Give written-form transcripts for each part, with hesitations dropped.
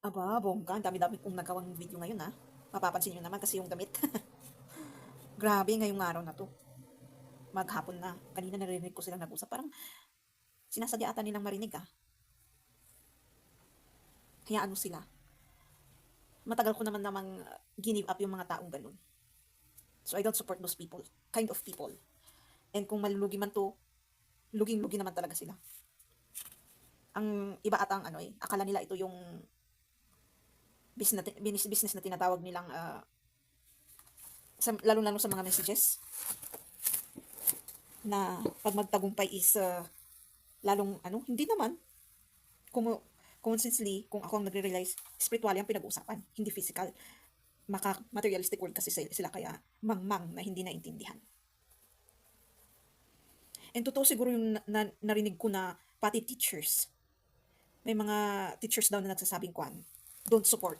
Aba, bongga. Ang dami-dami kong nagawang video ngayon, ha. Mapapansin nyo naman kasi yung damit. Grabe, ngayong araw na to. Maghapon na. Kanina narinig ko silang nag-usap. Parang sinasadya ata nilang marinig, ah. Hayaan mo sila. Matagal ko naman namang give up yung mga taong ganun. So I don't support those people. Kind of people. And kung malulugi man to, luging-lugi naman talaga sila. Ang iba ata ang akala nila ito yung business na tinatawag nilang lalo-lalo sa mga messages na pag magtagumpay is lalong hindi naman. Kung consciously, kung ako ang nagre-realize, spiritual yung pinag-uusapan, hindi physical. Materialistic world kasi sila kaya mangmang na hindi naintindihan. And totoo siguro yung narinig ko na pati teachers. May mga teachers daw na nagsasabing don't support.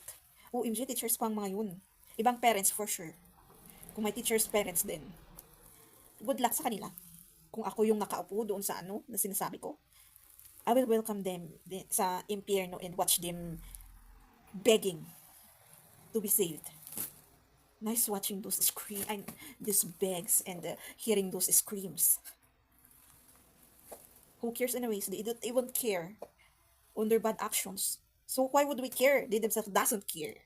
OMG, teachers pa ang mga yun. Ibang parents for sure. Kung may teachers, parents din. Good luck sa kanila. Kung ako yung nakaupo doon sa na sinasabi ko, I will welcome them sa impyerno and watch them begging to be saved. Nice watching those these begs and hearing those screams. Who cares anyways? They don't even care on their bad actions. So why would we care? They themselves doesn't care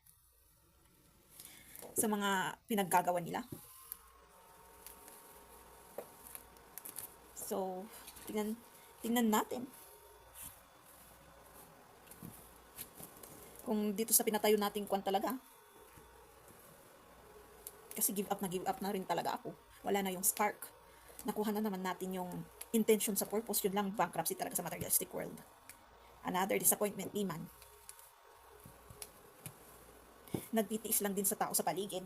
sa mga pinaggagawa nila. So, tingnan natin. Kung dito sa pinatayo nating talaga. Kasi give up na rin talaga ako. Wala na yung spark. Nakuha na naman natin yung intention sa purpose. Yun lang, bankruptcy talaga sa materialistic world. Another disappointment, Iman. Nagtitiis lang din sa tao sa paligid.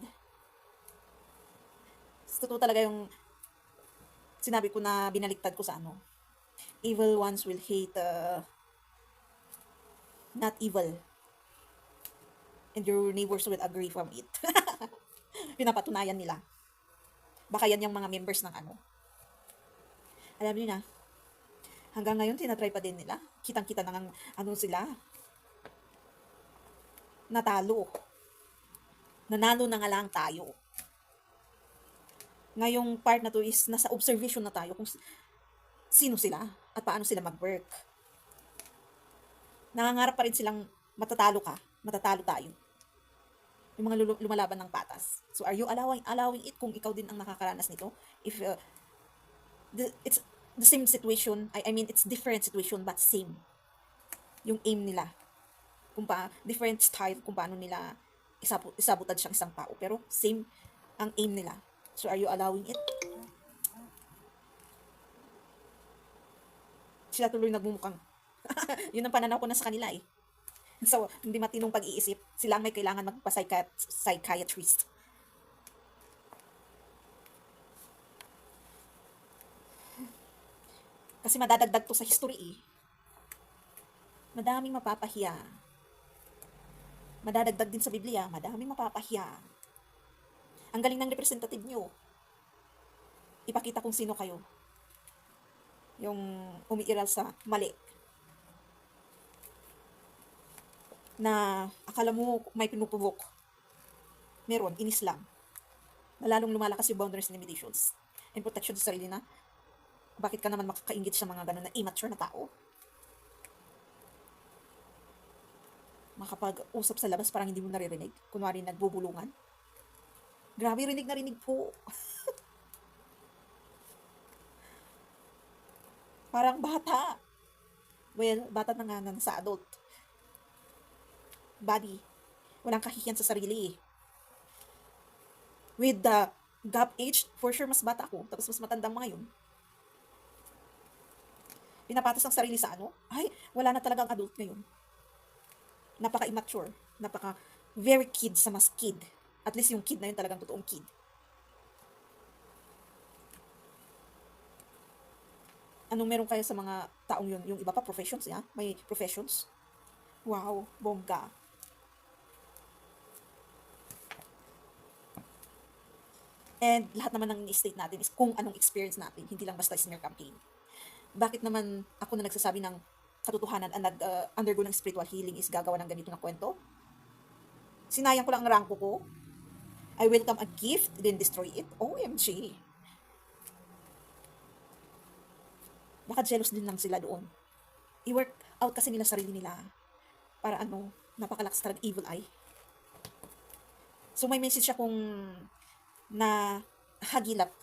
Totoo talaga yung sinabi ko na binaliktad ko sa evil ones will hate not evil. And your neighbors will agree from it. Pinapatunayan nila. Baka yan yung mga members ng Alam niyo na, hanggang ngayon tinatry pa din nila. Kitang-kita na sila. Natalo. Nanalo na nga lang tayo. Ngayong part na to is nasa observation na tayo kung sino sila at paano sila mag-work. Nangangarap pa rin silang matatalo tayo. Yung mga lumalaban ng patas. So are you allowing it kung ikaw din ang nakakaranas nito? If it's the same situation, I mean it's different situation but same. Yung aim nila. Different style kung paano nila isabotad siyang isang tao. Pero same ang aim nila. So are you allowing it? Sila tuloy nagmumukhang. Yun ang pananaw ko na sa kanila eh. So, hindi matinong pag-iisip. Sila ang may kailangan magpa-psychiatrist. Kasi madadagdag to sa history eh. Madaming mapapahiya. Madadagdag din sa Biblia, madaming mapapahiya. Ang galing ng representative nyo. Ipakita kung sino kayo. Yung umiiral sa mali. Na akala mo may pinupubok. Meron, in Islam. Lalong lumalakas yung boundaries and limitations. And protection sa sarili na. Bakit ka naman makakaingit sa mga ganun na immature na tao? Makapag-usap sa labas parang hindi mo naririnig. Kunwari nagbubulungan. Grabe, rinig na rinig po. Parang bata. Well, bata na nga sa adult body. Walang kahihiyan sa sarili. With the gap age, for sure mas bata ako. Tapos mas matandang mga yun. Pinapatas ang sarili sa ay, wala na talagang adult ngayon. Napaka-immature. Very kid sa mas kid. At least yung kid na yun talagang totoong kid. Anong meron kaya sa mga taong yun? Yung iba pa, professions, ya? May professions. Wow, bongga. And lahat naman ng state natin is kung anong experience natin, hindi lang basta smear campaign. Bakit naman ako na nagsasabi ng katotohanan ang nag-undergo ng spiritual healing is gagawa ng ganito na kwento? Sinayang ko lang ang rangko ko. I welcome a gift, then destroy it. OMG. Baka jealous din lang sila doon. I-work out kasi nila sarili nila. Para napakalakas talaga evil eye. So may message siya kung na hagilap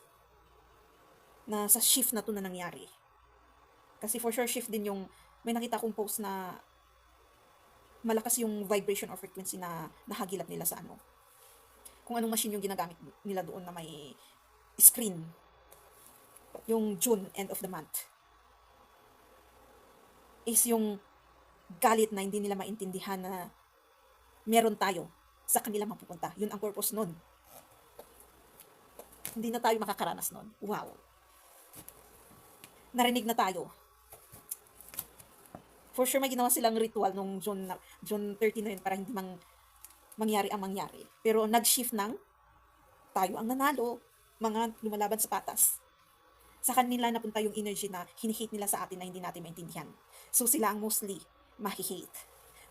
na sa shift na to na nangyari. Kasi for sure shift din yung, may nakita kong post na malakas yung vibration or frequency na nahagilap nila sa kung anong machine yung ginagamit nila doon na may screen. Yung June, end of the month. Is yung galit na hindi nila maintindihan na meron tayo sa kanila mapupunta. Yun ang purpose nun. Hindi na tayo makakaranas nun. Wow. Narinig na tayo. For sure may ginawa silang ritual nung June 30 na yun para hindi mangyari ang mangyari. Pero nag-shift ng tayo ang nanalo, mga lumalaban sa patas. Sa kanila napunta yung energy na hinihate nila sa atin na hindi natin maintindihan. So sila ang mostly mahihate.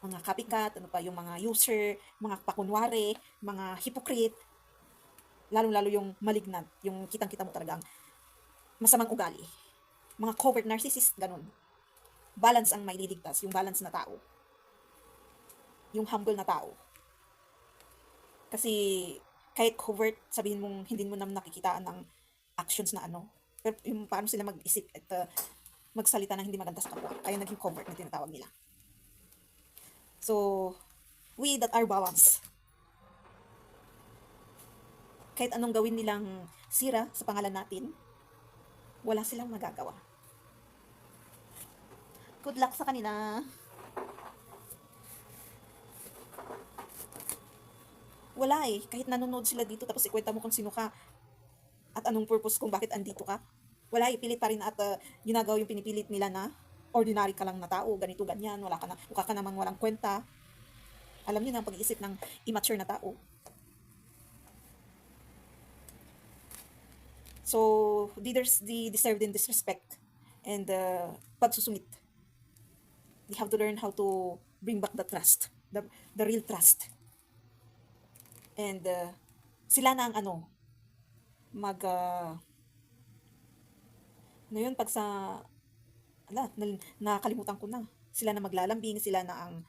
Mga copycat, yung mga user, mga pakunwari, mga hypocrite, lalo-lalo yung malignant, yung kitang-kita mo talagang masamang ugali. Mga covert narcissist, ganun. Balance ang may liligtas, yung balance na tao. Yung humble na tao. Kasi kahit covert, sabihin mong hindi mo naman nakikitaan ng actions na pero yung paano sila mag-isip at magsalita na hindi maganda sa kapwa. Kaya naging covert na tinatawag nila. So, we that are bawang, kahit anong gawin nilang sira sa pangalan natin, wala silang magagawa. Good luck sa kanila. Wala kahit nanonood sila dito tapos ikwenta mo kung sino ka at anong purpose kung bakit andito ka. Wala pilit pa rin at ginagawa yung pinipilit nila na ordinary ka lang na tao, ganito, ganyan, mukha ka namang walang kwenta. Alam niyo na ang pag-iisip ng immature na tao. So, leaders, they deserve din disrespect and pagsusungit. They have to learn how to bring back the trust, the real trust. And sila na ang pag sa nakalimutan ko na. Sila na maglalambing, sila na ang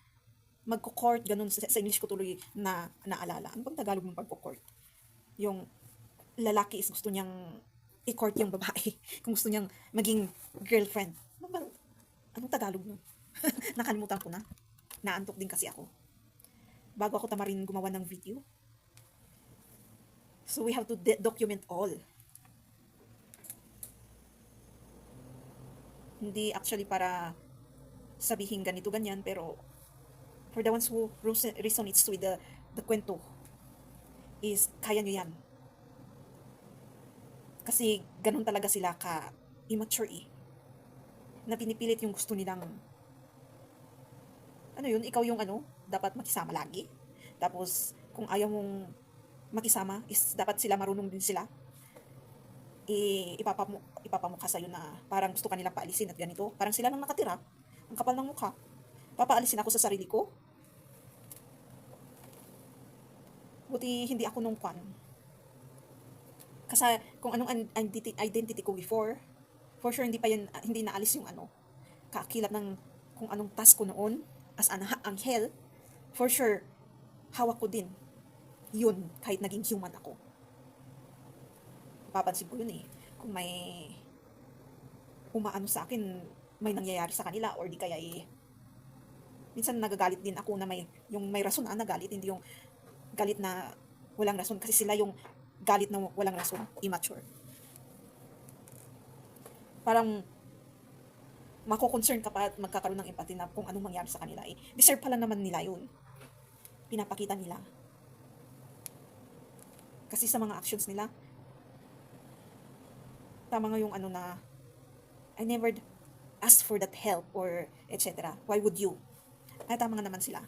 magko-court, ganun sa English ko tuloy na naalala. Ano bang Tagalog ng pagko-court? Yung lalaki is gusto niyang i-court yung babae. Kung gusto niyang maging girlfriend. Anong Tagalog nun? Nakalimutan ko na. Naantok din kasi ako. Bago ako tamarin gumawa ng video. So we have to document all. Hindi actually para sabihin ganito ganyan, pero for the ones who resonates with the kwento is kaya nyo yan. Kasi ganun talaga sila ka immature na pinipilit yung gusto nilang ikaw yung dapat makisama lagi. Tapos kung ayaw mong makisama is dapat sila marunong din sila ipapamukha sa'yo na parang gusto kanilang paalisin at ganito. Parang sila lang nakatira. Ang kapal ng mukha. Papaalisin ako sa sarili ko. Buti hindi ako nung kwan. Kasi kung anong identity ko before, for sure hindi naalis yung kaakilap ng kung anong task ko noon as an anghel. For sure, hawak ko din yun kahit naging human ako. Papansin ko yun kung may umaano sa akin, may nangyayari sa kanila or di kaya minsan nagagalit din ako na may rason na nagalit, hindi yung galit na walang rason kasi sila yung galit na walang rason, immature. Parang mako-concern ka pa at magkakaroon ng empathy na kung anong mangyari sa kanila deserve pala naman nila yun. Pinapakita nila. Kasi sa mga actions nila, tama nga yung na I never asked for that help or etc. Why would you? Ay, tama nga naman sila.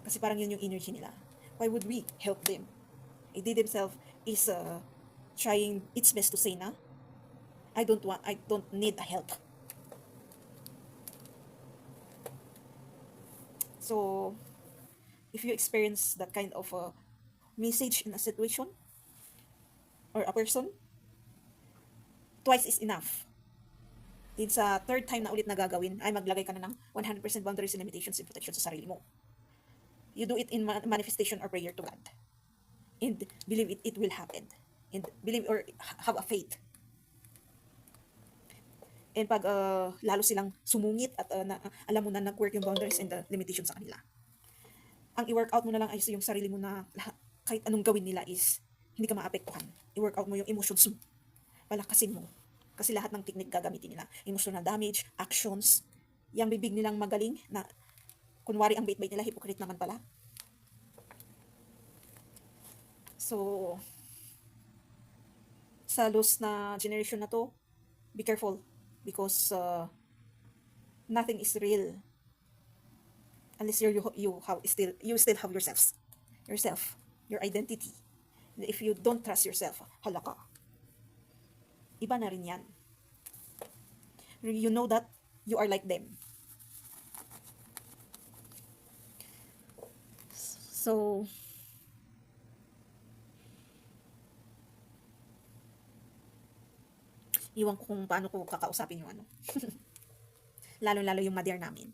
Kasi parang yun yung energy nila. Why would we help them? They themselves is trying its best to say na I don't need a help. So, if you experience that kind of message in a situation or a person, twice is enough. Din sa third time na ulit na gagawin, ay maglagay ka na ng 100% boundaries and limitations and protection sa sarili mo. You do it in manifestation or prayer to God. And believe it will happen. And believe or have a faith. And pag lalo silang sumungit at alam mo na nag-work yung boundaries and the limitations sa kanila, ang i-workout mo na lang ay yung sarili mo na kahit anong gawin nila is hindi ka maapektuhan. I-workout mo yung emotions mo. Palakasin mo. Kasi lahat ng technique gagamitin nila. Emotional damage, actions, yung bibig nilang magaling na kunwari ang bait-bait nila, hypocrite naman pala. So, sa lost na generation na to, be careful because nothing is real unless you still have yourself, your identity. And if you don't trust yourself, hala ka. Iba na rin yan. You know that you are like them. So, iwan ko kung paano ko kakausapin yung ano. Lalo-lalo yung mother namin.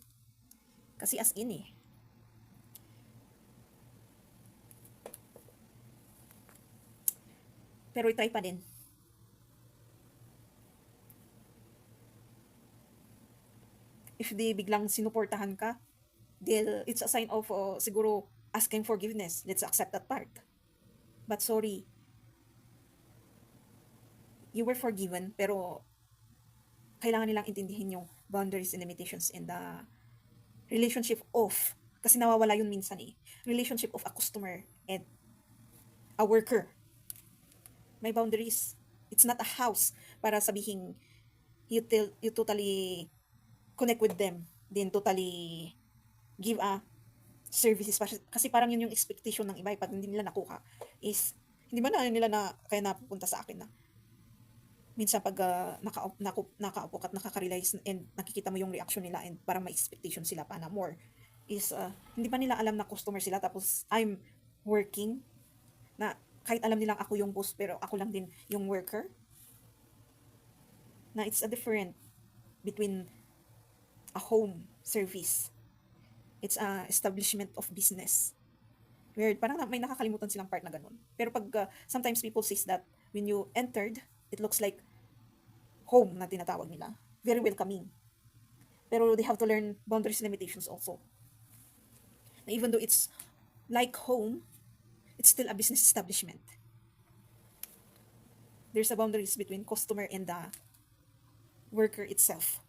Kasi as in eh. Pero i-try pa din. If di biglang sinuportahan ka, it's a sign of siguro asking forgiveness. Let's accept that part. But sorry, you were forgiven, pero kailangan nilang intindihin yung boundaries and limitations in the relationship of, kasi nawawala yun minsan eh, relationship of a customer and a worker. May boundaries. It's not a house para sabihin you totally connect with them, then totally give a services. Kasi parang yun yung expectation ng iba. Pag hindi nila nakuha, is, hindi ba na nila na, kaya napupunta sa akin na, minsan pag nakaupo ka at nakaka-realize and nakikita mo yung reaction nila and parang may expectation sila pa na more, is, hindi pa nila alam na customer sila, tapos I'm working, na kahit alam nilang ako yung boss, pero ako lang din yung worker, na it's a different between a home service. It's a establishment of business. Weird. Parang may nakakalimutan silang part na ganun. Pero pag sometimes people says that when you entered, it looks like home na tinatawag nila. Very welcoming. Pero they have to learn boundaries and limitations also. Na even though it's like home, it's still a business establishment. There's a boundaries between customer and the worker itself.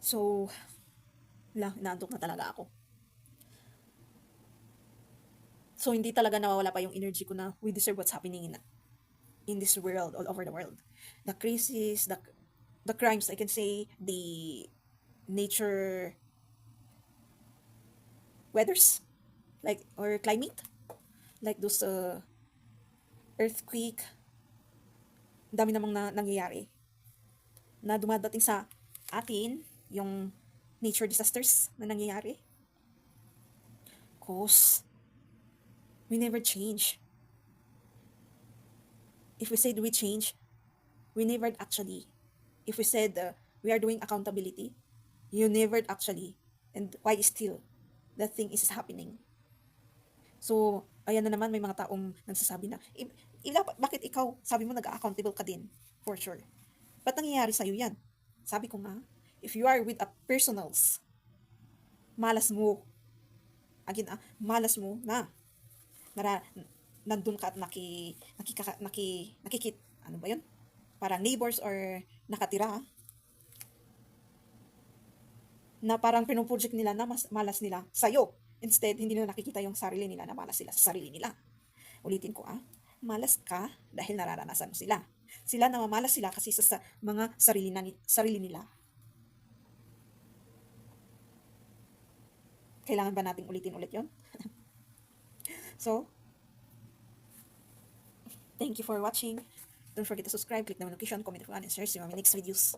So, naantok na talaga ako. So, hindi talaga nawawala pa yung energy ko na we deserve what's happening in this world, all over the world. The crisis, the crimes, I can say, the nature weathers, like, or climate, like those earthquake, dami namang nangyayari na dumadating sa atin, yung nature disasters na nangyayari. Cause we never change. If we said we change, we never actually. If we said we are doing accountability, you never actually. And why still that thing is happening? So, ayan na naman, may mga taong nagsasabi na, bakit ikaw, sabi mo nag-accountable ka din? For sure. Ba't nangyayari sa'yo yan? Sabi ko nga, if you are with a personals, malas mo. Again, malas mo na. Nandun ka at nakikit, ano ba yun? Parang neighbors or nakatira, na parang pinuproject nila na malas nila sa'yo. Instead, hindi nila nakikita yung sarili nila na malas sila sa sarili nila. Ulitin ko malas ka dahil nararanasan mo sila. Sila namamalas sila kasi sa mga sarili nila. Kailangan ba nating ulitin ulit yon? So, thank you for watching. Don't forget to subscribe, click the notification, comment if you want, and share see you on my next videos.